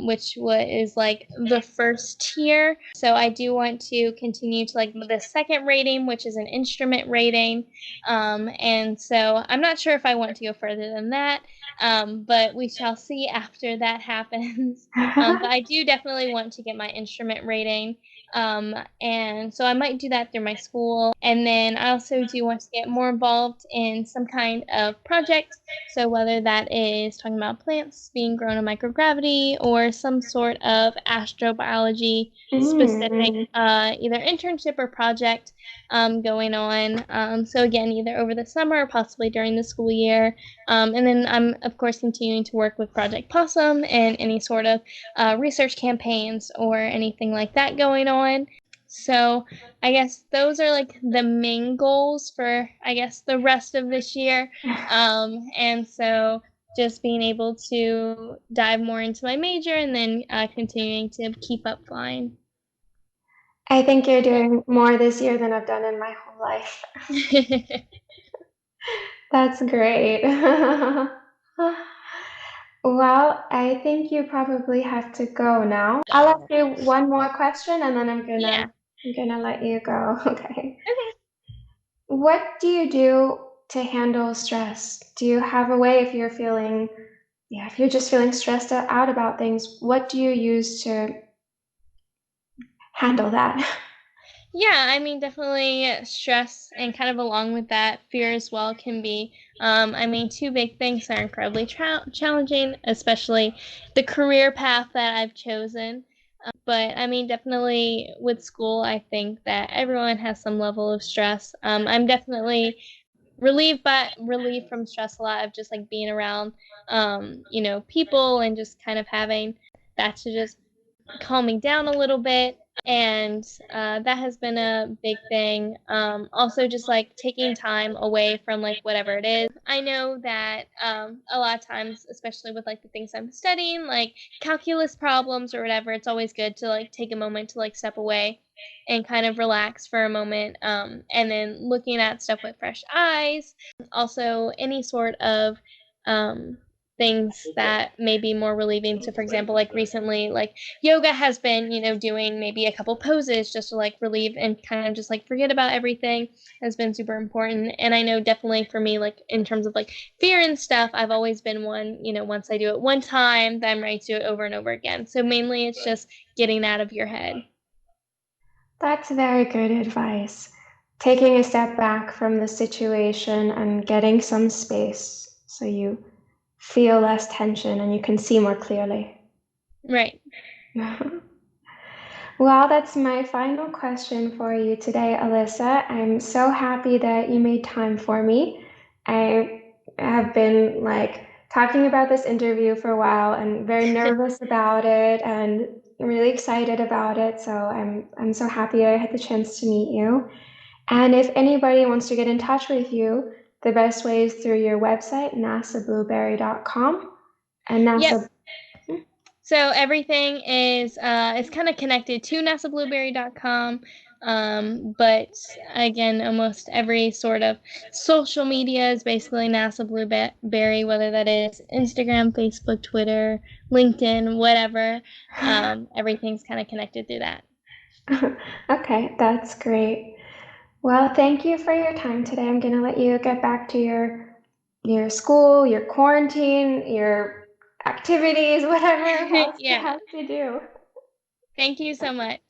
which is like the first tier. So I do want to continue to like the second rating, which is an instrument rating. And so I'm not sure if I want to go further than that, but we shall see after that happens. But I do definitely want to get my instrument rating. And so I might do that through my school. And then I also do want to get more involved in some kind of project. So whether that is talking about plants being grown in microgravity or some sort of astrobiology specific either internship or project going on. So again, either over the summer or possibly during the school year. And then I'm, of course, continuing to work with Project Possum and any sort of research campaigns or anything like that going on. So I guess those are like the main goals for, I guess, the rest of this year. And so just being able to dive more into my major and then continuing to keep up flying. I think you're doing more this year than I've done in my whole life. That's great. Well, I think you probably have to go now. I'll ask you one more question and then I'm gonna let you go. Okay. What do you do to handle stress? Do you have a way if you're just feeling stressed out about things, what do you use to handle that? Yeah, I mean, definitely stress and kind of along with that, fear as well can be. I mean, two big things are incredibly challenging, especially the career path that I've chosen. But I mean, definitely with school, I think that everyone has some level of stress. I'm definitely relieved from stress a lot of just like being around, people and just kind of having that to just calm me down a little bit. And that has been a big thing. Also, just like taking time away from like whatever it is. I know that a lot of times, especially with like the things I'm studying, like calculus problems or whatever, it's always good to like take a moment to like step away and kind of relax for a moment. And then looking at stuff with fresh eyes. Also, any sort of things that may be more relieving. So for example, like recently, like yoga has been, doing maybe a couple poses just to like relieve and kind of just like forget about everything has been super important. And I know definitely for me, like in terms of like fear and stuff, I've always been one, once I do it one time, then I'm ready to do it over and over again. So mainly it's just getting out of your head. That's very good advice. Taking a step back from the situation and getting some space so you feel less tension and you can see more clearly. Right. Well, that's my final question for you today, Alyssa. I'm so happy that you made time for me. I have been talking about this interview for a while and very nervous about it and really excited about it. So I'm so happy I had the chance to meet you. And if anybody wants to get in touch with you, the best way is through your website, nasablueberry.com. And NASA. Yep. So everything is kind of connected to nasablueberry.com. But again, almost every sort of social media is basically NASA Blueberry, whether that is Instagram, Facebook, Twitter, LinkedIn, whatever. Everything's kind of connected through that. Okay, that's great. Well, thank you for your time today. I'm going to let you get back to your school, your quarantine, your activities, whatever else you have to do. Thank you so much.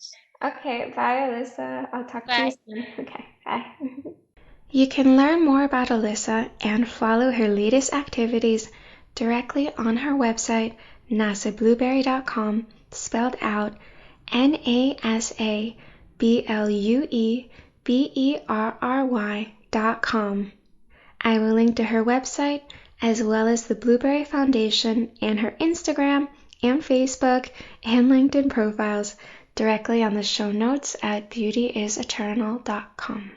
Okay, bye, Alyssa. I'll talk to you soon. Okay, bye. You can learn more about Alyssa and follow her latest activities directly on her website, nasablueberry.com, spelled out NASABLUEBERRY.com. I will link to her website as well as the Blueberry Foundation and her Instagram and Facebook and LinkedIn profiles directly on the show notes at beautyiseternal.com.